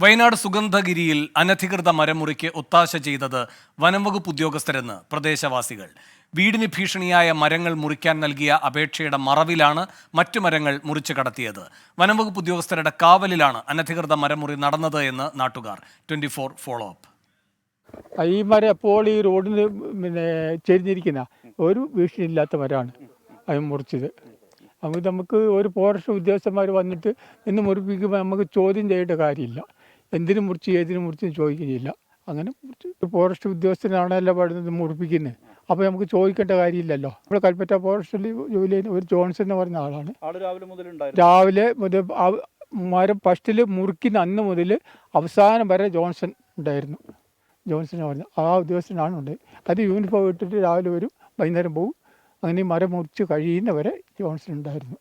വയനാട് സുഗന്ധഗിരിയിൽ അനധികൃത മരമുറിക്ക് ഒത്താശ ചെയ്തത് വനംവകുപ്പ് ഉദ്യോഗസ്ഥരെന്ന് പ്രദേശവാസികൾ. വീടിന് ഭീഷണിയായ മരങ്ങൾ മുറിക്കാൻ നൽകിയ അപേക്ഷയുടെ മറവിലാണ് മറ്റു മരങ്ങൾ മുറിച്ചു കടത്തിയത്. വനംവകുപ്പ് ഉദ്യോഗസ്ഥരുടെ കാവലിലാണ് അനധികൃത മരമുറി നടന്നത് എന്ന് നാട്ടുകാർ. 24 ഫോളോ അപ്പ്. ഈ മരം എപ്പോൾ ഈ റോഡിന് ചെരിഞ്ഞിരിക്കുന്ന ഒരു ഭീഷണിയില്ലാത്ത മരമാണ് അത് മുറിച്ചത്. അപ്പോൾ നമുക്ക് ഒരു ഫോറസ്റ്റ് ഉദ്യോഗസ്ഥന്മാർ വന്നിട്ട് ഇന്ന് മുറിപ്പിക്കുമ്പോൾ നമുക്ക് ചോദ്യം ചെയ്യേണ്ട കാര്യമില്ല. എന്തിനു മുറിച്ച് ഏതിനു മുറിച്ചും ചോദിക്കുകയില്ല. അങ്ങനെ ഫോറസ്റ്റ് ഉദ്യോഗസ്ഥനാണല്ലോ പറയുന്നത് മുറിപ്പിക്കുന്നത്. അപ്പോൾ നമുക്ക് ചോദിക്കേണ്ട കാര്യമില്ലല്ലോ. ഇവിടെ കൽപ്പറ്റ ഫോറസ്റ്റിൽ ജോലി ചെയ്യുന്ന ഒരു ജോൺസൺ എന്ന് പറഞ്ഞ ആളാണ്. രാവിലെ മുതൽ മരം ഫസ്റ്റിൽ മുറിക്കുന്ന അന്ന് മുതൽ അവസാനം വരെ ജോൺസൺ ഉണ്ടായിരുന്നു. ജോൺസൺ പറഞ്ഞു ആ ഉദ്യോഗസ്ഥനാണ് ഉണ്ട്. അത് യൂണിഫോം ഇട്ടിട്ട് രാവിലെ വരും, വൈകുന്നേരം പോകും. അങ്ങനെ മരം മുറിച്ച് കഴിയുന്നവരെ ജോൺസൺ ഉണ്ടായിരുന്നു.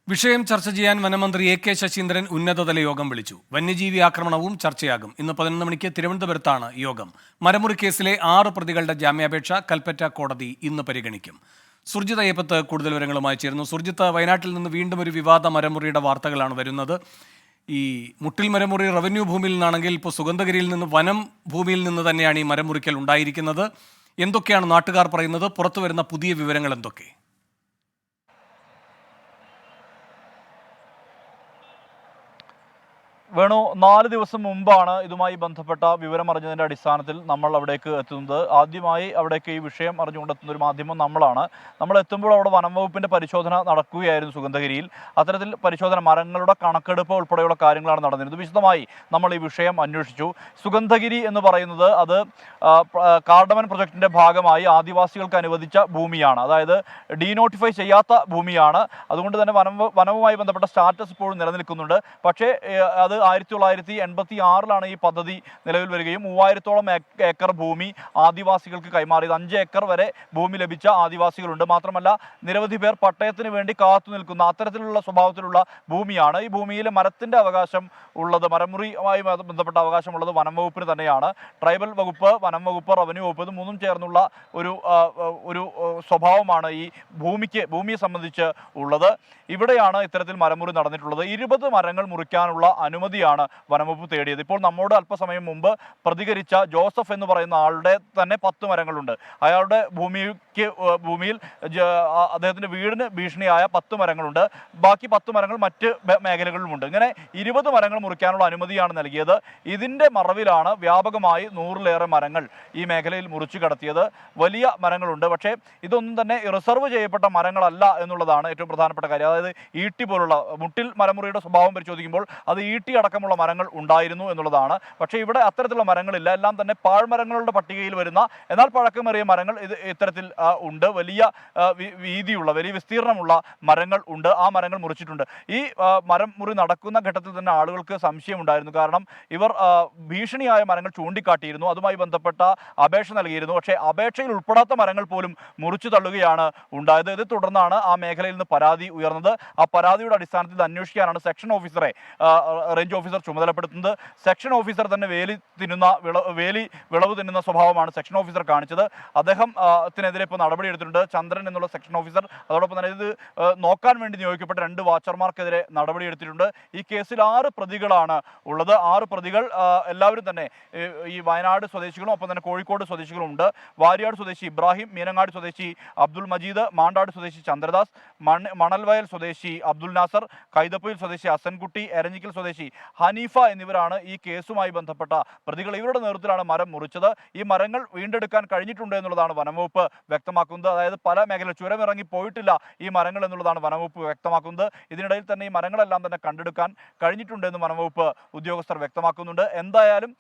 വിഷയം ചർച്ച ചെയ്യാൻ വനമന്ത്രി AK ശശീന്ദ്രൻ ഉന്നതതല യോഗം വിളിച്ചു. വന്യജീവി ആക്രമണവും ചർച്ചയാകും. ഇന്ന് 11 മണിക്ക് തിരുവനന്തപുരത്താണ് യോഗം. മരമുറി കേസിലെ 6 പ്രതികളുടെ ജാമ്യാപേക്ഷ കൽപ്പറ്റ കോടതി ഇന്ന് പരിഗണിക്കും. സുർജിത് അയ്യപ്പത്ത് കൂടുതൽ വിവരങ്ങളുമായി ചേരുന്നു. സുർജിത്ത്, വയനാട്ടിൽ നിന്ന് വീണ്ടും ഒരു വിവാദ മരമുറിയുടെ വാർത്തകളാണ് വരുന്നത്. ഈ മുട്ടിൽ മരമുറി റവന്യൂ ഭൂമിയിൽ നിന്നാണെങ്കിൽ ഇപ്പോൾ സുഗന്ധഗിരിയിൽ നിന്ന് വനം ഭൂമിയിൽ നിന്ന് തന്നെയാണ് ഈ മരമുറിക്കൽ ഉണ്ടായിരിക്കുന്നത്. എന്തൊക്കെയാണ് നാട്ടുകാർ പറയുന്നത്? പുറത്തു വരുന്ന പുതിയ വിവരങ്ങൾ എന്തൊക്കെ? വേണു, 4 ദിവസം മുമ്പാണ് ഇതുമായി ബന്ധപ്പെട്ട വിവരം അറിഞ്ഞതിൻ്റെ അടിസ്ഥാനത്തിൽ നമ്മൾ അവിടേക്ക് എത്തുന്നത്. ആദ്യമായി അവിടേക്ക് ഈ വിഷയം അറിഞ്ഞുകൊണ്ടെത്തുന്ന ഒരു മാധ്യമം നമ്മളാണ്. നമ്മൾ എത്തുമ്പോൾ അവിടെ വനം വകുപ്പിൻ്റെ പരിശോധന നടക്കുകയായിരുന്നു സുഗന്ധഗിരിയിൽ. അത്തരത്തിൽ പരിശോധന, മരങ്ങളുടെ കണക്കെടുപ്പ് ഉൾപ്പെടെയുള്ള കാര്യങ്ങളാണ് നടന്നിരുന്നത്. വിശദമായി നമ്മൾ ഈ വിഷയം അന്വേഷിച്ചു. സുഗന്ധഗിരി എന്ന് പറയുന്നത് അത് കാർഡമൻ പ്രൊജക്ടിൻ്റെ ഭാഗമായി ആദിവാസികൾക്ക് അനുവദിച്ച ഭൂമിയാണ്. അതായത് ഡീനോട്ടിഫൈ ചെയ്യാത്ത ഭൂമിയാണ്. അതുകൊണ്ട് തന്നെ വനവുമായി ബന്ധപ്പെട്ട സ്റ്റാറ്റസ് ഇപ്പോഴും നിലനിൽക്കുന്നുണ്ട്. പക്ഷേ അത് 1986 ഈ പദ്ധതി നിലവിൽ വരികയും 3000-ഓളം ഏക്കർ ഭൂമി ആദിവാസികൾക്ക് കൈമാറിയത്. 5 ഏക്കർ വരെ ഭൂമി ലഭിച്ച ആദിവാസികളുണ്ട്. മാത്രമല്ല നിരവധി പേർ പട്ടയത്തിന് വേണ്ടി കാത്തു നിൽക്കുന്ന അത്തരത്തിലുള്ള സ്വഭാവത്തിലുള്ള ഭൂമിയാണ്. ഈ ഭൂമിയിൽ മരത്തിൻ്റെ അവകാശം ഉള്ളത്, മരമുറിയുമായി ബന്ധപ്പെട്ട അവകാശമുള്ളത് വനം വകുപ്പിന് തന്നെയാണ്. ട്രൈബൽ വകുപ്പ്, വനം വകുപ്പ്, റവന്യൂ വകുപ്പ്, ഇത് മൂന്നും ചേർന്നുള്ള ഒരു സ്വഭാവമാണ് ഈ ഭൂമിയെ സംബന്ധിച്ച് ഉള്ളത്. ഇവിടെയാണ് ഇത്തരത്തിൽ മരമുറി നടന്നിട്ടുള്ളത്. 20 മരങ്ങൾ മുറിക്കാനുള്ള അനുമതിയാണ് വനംവകുപ്പ് തേടിയത്. ഇപ്പോൾ നമ്മോട് അല്പസമയം മുമ്പ് പ്രതികരിച്ച ജോസഫ് എന്ന് പറയുന്ന ആളുടെ തന്നെ 10 മരങ്ങളുണ്ട്. അയാളുടെ ഭൂമിയിൽ അദ്ദേഹത്തിൻ്റെ വീടിന് ഭീഷണിയായ 10 മരങ്ങളുണ്ട്. ബാക്കി 10 മരങ്ങൾ മറ്റ് മേഖലകളിലുമുണ്ട്. ഇങ്ങനെ 20 മരങ്ങൾ മുറിക്കാനുള്ള അനുമതിയാണ് നൽകിയത്. ഇതിൻ്റെ മറവിലാണ് വ്യാപകമായി 100-ലേറെ മരങ്ങൾ ഈ മേഖലയിൽ മുറിച്ചു കടത്തിയത്. വലിയ മരങ്ങളുണ്ട്, പക്ഷേ ഇതൊന്നും തന്നെ റിസർവ് ചെയ്യപ്പെട്ട മരങ്ങളല്ല എന്നുള്ളതാണ് ഏറ്റവും പ്രധാനപ്പെട്ട കാര്യം. അതായത് ഈട്ടി പോലുള്ള മുട്ടിൽ മരമുറിയുടെ സ്വഭാവം പരിശോധിക്കുമ്പോൾ അത് ഈട്ടി അടക്കമുള്ള മരങ്ങൾ ഉണ്ടായിരുന്നു എന്നുള്ളതാണ്. പക്ഷേ ഇവിടെ അത്തരത്തിലുള്ള മരങ്ങളില്ല. എല്ലാം തന്നെ പാഴ്മരങ്ങളുടെ പട്ടികയിൽ വരുന്ന എന്നാൽ പഴക്കമേറിയ മരങ്ങൾ ഇത്തരത്തിൽ ഉണ്ട്. വലിയ വീതിയുള്ള, വലിയ വിസ്തീർണമുള്ള മരങ്ങൾ ഉണ്ട്. ആ മരങ്ങൾ മുറിച്ചിട്ടുണ്ട്. ഈ മരം മുറി നടക്കുന്ന ഘട്ടത്തിൽ തന്നെ ആളുകൾക്ക് സംശയമുണ്ടായിരുന്നു. കാരണം ഇവർ ഭീഷണിയായ മരങ്ങൾ ചൂണ്ടിക്കാട്ടിയിരുന്നു. അതുമായി ബന്ധപ്പെട്ട അപേക്ഷ നൽകിയിരുന്നു. പക്ഷേ അപേക്ഷയിൽ ഉൾപ്പെടാത്ത മരങ്ങൾ പോലും മുറിച്ചു തള്ളുകയാണ് ഉണ്ടായത്. ഇത് തുടർന്നാണ് ആ മേഖലയിൽ നിന്ന് പരാതി ഉയർന്നത്. ആ പരാതിയുടെ അടിസ്ഥാനത്തിൽ അന്വേഷിക്കാനാണ് സെക്ഷൻ ഓഫീസറെ റേഞ്ച് ഓഫീസർ ചുമതലപ്പെടുത്തുന്നത്. സെക്ഷൻ ഓഫീസർ തന്നെ വേലി വിളവ് തിന്നുന്ന സ്വഭാവമാണ് സെക്ഷൻ ഓഫീസർ കാണിച്ചത്. അദ്ദേഹത്തിനെതിരെ ഇപ്പോൾ നടപടിയെടുത്തിട്ടുണ്ട്. ചന്ദ്രൻ എന്നുള്ള സെക്ഷൻ ഓഫീസർ. അതോടൊപ്പം തന്നെ ഇത് നോക്കാൻ വേണ്ടി നിയോഗിക്കപ്പെട്ട 2 വാച്ചർമാർക്കെതിരെ നടപടിയെടുത്തിട്ടുണ്ട്. ഈ കേസിൽ 6 പ്രതികളാണ് ഉള്ളത്. 6 പ്രതികൾ എല്ലാവരും തന്നെ ഈ വയനാട് സ്വദേശികളും ഒപ്പം തന്നെ കോഴിക്കോട് സ്വദേശികളും ഉണ്ട്. വാര്യാട് സ്വദേശി ഇബ്രാഹിം, മീനങ്ങാട് സ്വദേശി അബ്ദുൾ മജീദ്, മാണ്ടാട് സ്വദേശി ചന്ദ്രദാസ്, മണൽവയൽ സ്വദേശി അബ്ദുൽ നാസർ, കൈതപ്പൊയിൽ സ്വദേശി ഹസൻകുട്ടി, എരഞ്ഞിക്കൽ സ്വദേശി ഹനീഫ എന്നിവരാണ് ഈ കേസുമായി ബന്ധപ്പെട്ട പ്രതികൾ. ഇവരുടെ നേതൃത്വത്തിലാണ് മരം മുറിച്ചത്. ഈ മരങ്ങൾ വീണ്ടെടുക്കാൻ കഴിഞ്ഞിട്ടുണ്ട് എന്നുള്ളതാണ് വനംവകുപ്പ് വ്യക്തമാക്കുന്നത്. അതായത് പല മേഖല ചുരമിറങ്ങി പോയിട്ടില്ല ഈ മരങ്ങൾ എന്നുള്ളതാണ് വനംവകുപ്പ് വ്യക്തമാക്കുന്നത്. ഇതിനിടയിൽ തന്നെ ഈ മരങ്ങളെല്ലാം തന്നെ കണ്ടെടുക്കാൻ കഴിഞ്ഞിട്ടുണ്ട് എന്ന് വനംവകുപ്പ് ഉദ്യോഗസ്ഥർ വ്യക്തമാക്കുന്നുണ്ട്. എന്തായാലും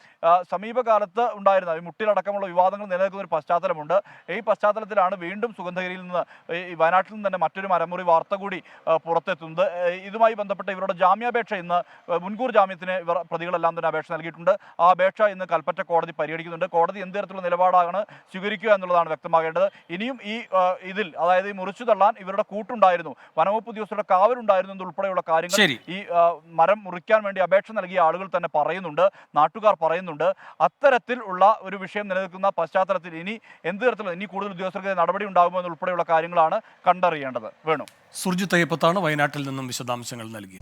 സമീപകാലത്ത് ഉണ്ടായിരുന്ന ഈ മുട്ടിലടക്കമുള്ള വിവാദങ്ങൾ നിലനിൽക്കുന്ന ഒരു പശ്ചാത്തലമുണ്ട്. ഈ പശ്ചാത്തലത്തിലാണ് വീണ്ടും സുഗന്ധഗിരിയിൽ നിന്ന് ഈ വയനാട്ടിൽ നിന്ന് തന്നെ മറ്റൊരു മരമുറി വാർത്ത കൂടി പുറത്തെത്തുന്നത്. ഇതുമായി ബന്ധപ്പെട്ട ഇവരുടെ ജാമ്യാപേക്ഷ ഇന്ന് മുൻകൂർ ജാമ്യത്തിന് പ്രതികളെല്ലാം തന്നെ അപേക്ഷ നൽകിയിട്ടുണ്ട്. ആ അപേക്ഷ ഇന്ന് കൽപ്പറ്റ കോടതി പരിഗണിക്കുന്നുണ്ട്. കോടതി എന്ത് തരത്തിലുള്ള നിലപാടാണ് സ്വീകരിക്കുക എന്നുള്ളതാണ് വ്യക്തമാകേണ്ടത്. ഇനിയും ഇതിൽ അതായത് ഈ മുറിച്ചു തള്ളാൻ ഇവരുടെ കൂട്ടുണ്ടായിരുന്നു, വനംവകുപ്പ് ഉദ്യോഗസ്ഥരുടെ കാവലുണ്ടായിരുന്നു എന്നുൾപ്പെടെയുള്ള കാര്യങ്ങൾ ഈ മരം മുറിക്കാൻ വേണ്ടി അപേക്ഷ നൽകിയ ആളുകൾ തന്നെ പറയുന്നുണ്ട്, നാട്ടുകാർ പറയുന്നുണ്ട്. അത്തരത്തിൽ ഉള്ള ഒരു വിഷയം നിലനിൽക്കുന്ന പശ്ചാത്തലത്തിൽ ഇനി എന്ത് തരത്തിലുള്ള ഇനി കൂടുതൽ ഉദ്യോഗസ്ഥർക്ക് നടപടി ഉണ്ടാകുമോ എന്നുൾപ്പെടെയുള്ള കാര്യങ്ങളാണ് കണ്ടറിയേണ്ടത്. വേണു. സുർജിത് അയ്യപ്പത്താണ് വയനാട്ടിൽ നിന്നും വിശദാംശങ്ങൾ നൽകി.